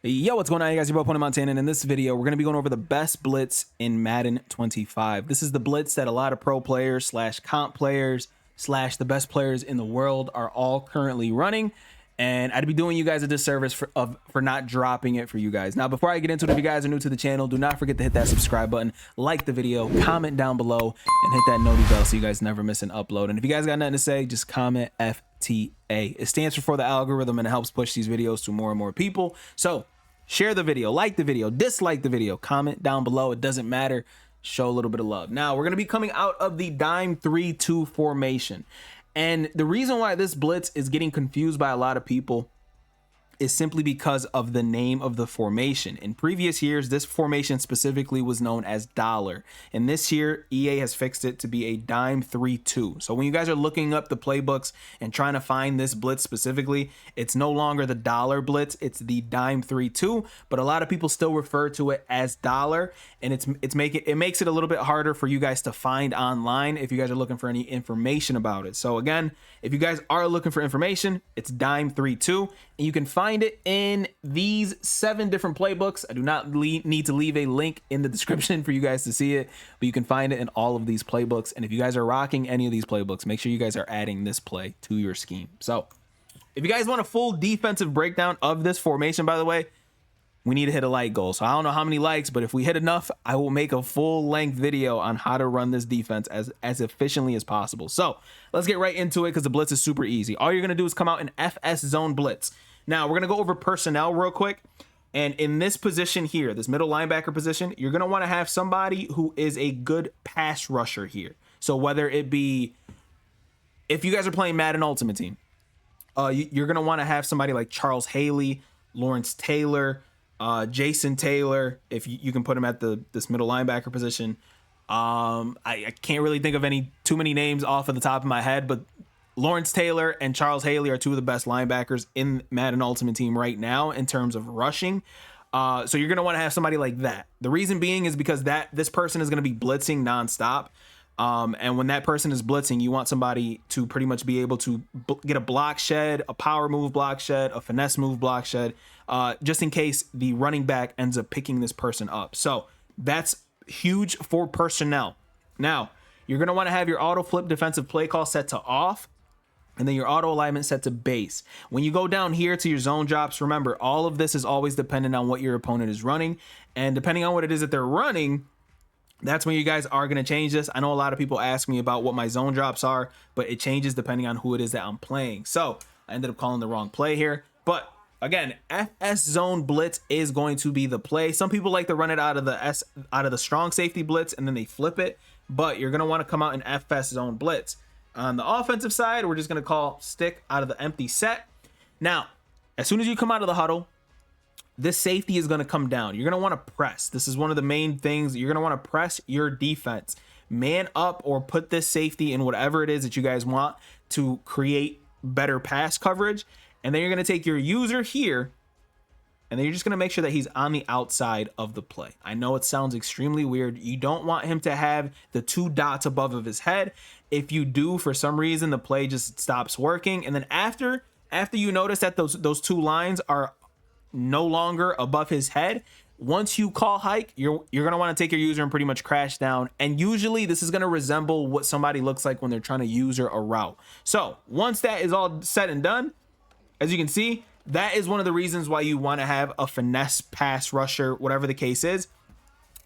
Yo, what's going on, you guys? Your boy Pwny Montana, and in this video, we're going to be going over the best blitz in Madden 25. This is the blitz that a lot of pro players slash comp players slash the best players in the world are all currently running, and I'd be doing you guys a disservice for not dropping it for you guys. Now, before I get into it, if you guys are new to the channel, do not forget to hit that subscribe button, like the video, comment down below, and hit that noti bell so you guys never miss an upload. And if you guys got nothing to say, just comment FTA. It stands for the algorithm, and it helps push these videos to more and more people. So share the video, like the video, dislike the video, comment down below. It doesn't matter. Show a little bit of love. Now, we're going to be coming out of the dime 3-2 formation. And the reason why this blitz is getting confused by a lot of people is simply because of the name of the formation. In previous years, this formation specifically was known as dollar. And this year, EA has fixed it to be a dime 3-2. So when you guys are looking up the playbooks and trying to find this blitz specifically, it's no longer the dollar blitz, it's the dime 3-2. But a lot of people still refer to it as dollar, and it makes it a little bit harder for you guys to find online if you guys are looking for any information about it. So again, if you guys are looking for information, it's dime 3-2, and you can find it in these 7 different playbooks. I do not need to leave a link in the description for you guys to see it, but you can find it in all of these playbooks. And if you guys are rocking any of these playbooks, make sure you guys are adding this play to your scheme. So if you guys want a full defensive breakdown of this formation, by the way, we need to hit a like goal. So I don't know how many likes, but if we hit enough, I will make a full length video on how to run this defense as efficiently as possible. So let's get right into it, because the blitz is super easy. All you're going to do is come out in FS zone blitz. Now we're going to go over personnel real quick. And in this position here, this middle linebacker position, you're going to want to have somebody who is a good pass rusher here. So whether it be, if you guys are playing Madden Ultimate Team, you're going to want to have somebody like Charles Haley, Lawrence Taylor, Jason Taylor, if you can put him at this middle linebacker position. I can't really think of too many names off of the top of my head, but Lawrence Taylor and Charles Haley are two of the best linebackers in Madden Ultimate Team right now in terms of rushing. So you're going to want to have somebody like that. The reason being is because this person is going to be blitzing nonstop. And when that person is blitzing, you want somebody to pretty much be able to get a block shed, a power move block shed, a finesse move block shed, just in case the running back ends up picking this person up. So that's huge for personnel. Now, you're going to want to have your auto flip defensive play call set to off, and then your auto alignment set to base. When you go down here to your zone drops, remember, all of this is always dependent on what your opponent is running. And depending on what it is that they're running, that's when you guys are going to change this. I know a lot of people ask me about what my zone drops are, but it changes depending on who it is that I'm playing. So I ended up calling the wrong play here. But again, FS zone blitz is going to be the play. Some people like to run it out of the strong safety blitz and then they flip it, but you're going to want to come out in FS zone blitz. On the offensive side, we're just going to call stick out of the empty set. Now, as soon as you come out of the huddle, this safety is going to come down. You're going to want to press. This is one of the main things. You're going to want to press your defense. Man up or put this safety in whatever it is that you guys want to create better pass coverage. And then you're going to take your user here, and then you're just going to make sure that he's on the outside of the play. I know it sounds extremely weird. You don't want him to have the 2 dots above of his head. If you do, for some reason, the play just stops working. And then after you notice that those 2 lines are no longer above his head, once you call hike, you're going to want to take your user and pretty much crash down. And usually this is going to resemble what somebody looks like when they're trying to user a route. So once that is all said and done, as you can see, that is one of the reasons why you want to have a finesse pass rusher, whatever the case is,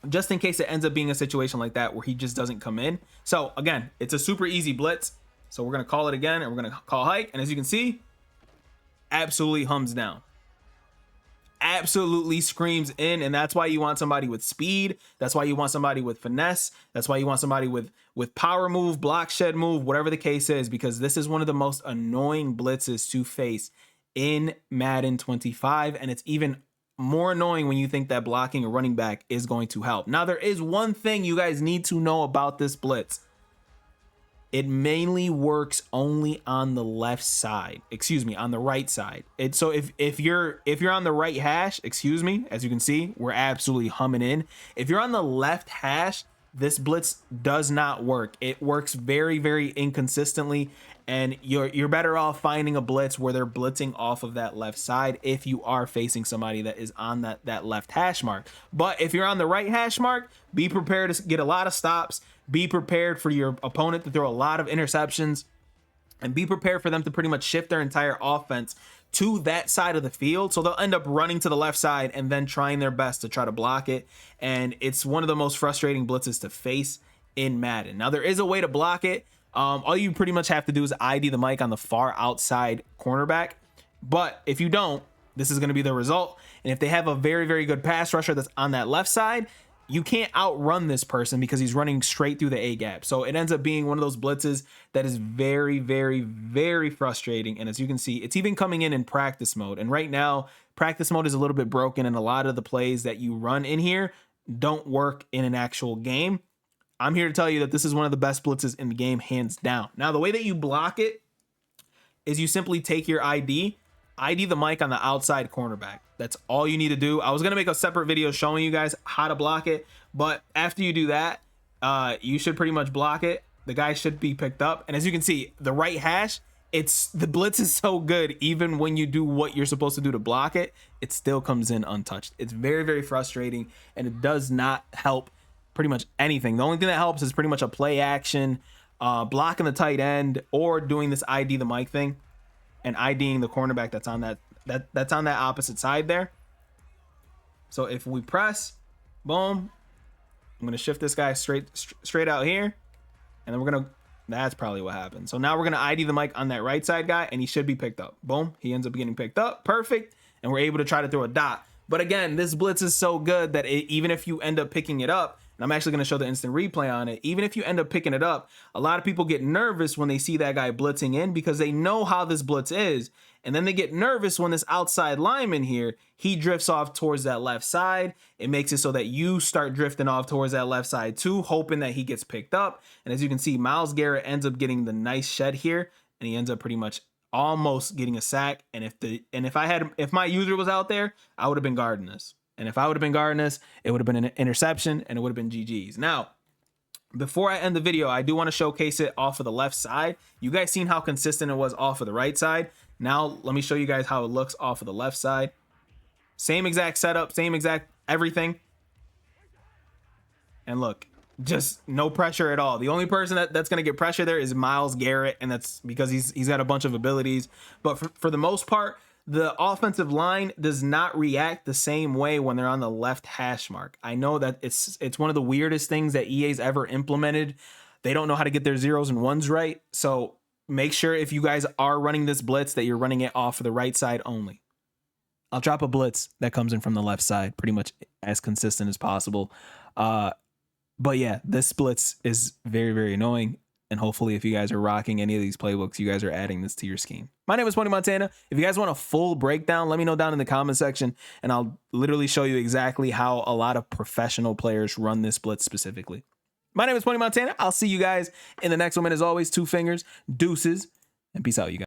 just in case it ends up being a situation like that where he just doesn't come in. So again, it's a super easy blitz. So we're going to call it again, and we're going to call hike. And as you can see, absolutely hums down. Absolutely screams in. And that's why you want somebody with speed. That's why you want somebody with finesse. That's why you want somebody with power move, block shed move, whatever the case is, because this is one of the most annoying blitzes to face in Madden 25. And it's even more annoying when you think that blocking a running back is going to help. Now, there is one thing you guys need to know about this blitz. It mainly works only on the left side, on the right side. So if you're on the right hash, as you can see, we're absolutely humming in. If you're on the left hash, this blitz does not work. It works very, very inconsistently, And you're better off finding a blitz where they're blitzing off of that left side if you are facing somebody that is on that left hash mark. But if you're on the right hash mark, be prepared to get a lot of stops. Be prepared for your opponent to throw a lot of interceptions, and be prepared for them to pretty much shift their entire offense to that side of the field. So they'll end up running to the left side and then trying their best to try to block it. And it's one of the most frustrating blitzes to face in Madden. Now, there is a way to block it. All you pretty much have to do is ID the mic on the far outside cornerback. But if you don't, this is going to be the result. And if they have a very, very good pass rusher that's on that left side, you can't outrun this person because he's running straight through the AGAP. So it ends up being one of those blitzes that is very, very, very frustrating. And as you can see, it's even coming in practice mode. And right now, practice mode is a little bit broken, and a lot of the plays that you run in here don't work in an actual game. I'm here to tell you that this is one of the best blitzes in the game, hands down. Now, the way that you block it is you simply take your ID the mic on the outside cornerback. That's all you need to do. I was going to make a separate video showing you guys how to block it, but after you do that, you should pretty much block it. The guy should be picked up. And as you can see, the right hash, the blitz is so good. Even when you do what you're supposed to do to block it, it still comes in untouched. It's very, very frustrating, and it does not help pretty much anything. The only thing that helps is pretty much a play action, blocking the tight end, or doing this ID the mic thing and IDing the cornerback that's on that's on that opposite side there. So if we press, boom, I'm gonna shift this guy straight out here, and then that's probably what happened. So now we're gonna ID the mic on that right side guy, and he should be picked up. Boom, he ends up getting picked up, perfect, and we're able to try to throw a dot. But again, this blitz is so good that even if you end up picking it up, and I'm actually going to show the instant replay on it, even if you end up picking it up, a lot of people get nervous when they see that guy blitzing in because they know how this blitz is. And then they get nervous when this outside lineman here, he drifts off towards that left side. It makes it so that you start drifting off towards that left side too, hoping that he gets picked up. And as you can see, Myles Garrett ends up getting the nice shed here, and he ends up pretty much almost getting a sack. And if my user was out there, I would have been guarding this. And if I would have been guarding this, it would have been an interception, and it would have been GG's. Now, before I end the video, I do want to showcase it off of the left side. You guys seen how consistent it was off of the right side. Now, let me show you guys how it looks off of the left side. Same exact setup, same exact everything. And look, just no pressure at all. The only person that's going to get pressure there is Myles Garrett, and that's because he's got a bunch of abilities. But for the most part, the offensive line does not react the same way when they're on the left hash mark. I know that it's one of the weirdest things that EA's ever implemented. They don't know how to get their zeros and ones right. So make sure if you guys are running this blitz that you're running it off of the right side only. I'll drop a blitz that comes in from the left side, pretty much as consistent as possible. But yeah, this blitz is very, very annoying. And hopefully if you guys are rocking any of these playbooks, you guys are adding this to your scheme. My name is Pwny Montana. If you guys want a full breakdown, let me know down in the comment section, and I'll literally show you exactly how a lot of professional players run this blitz specifically. My name is Pwny Montana. I'll see you guys in the next one. And as always, 2 fingers, deuces, and peace out, you guys.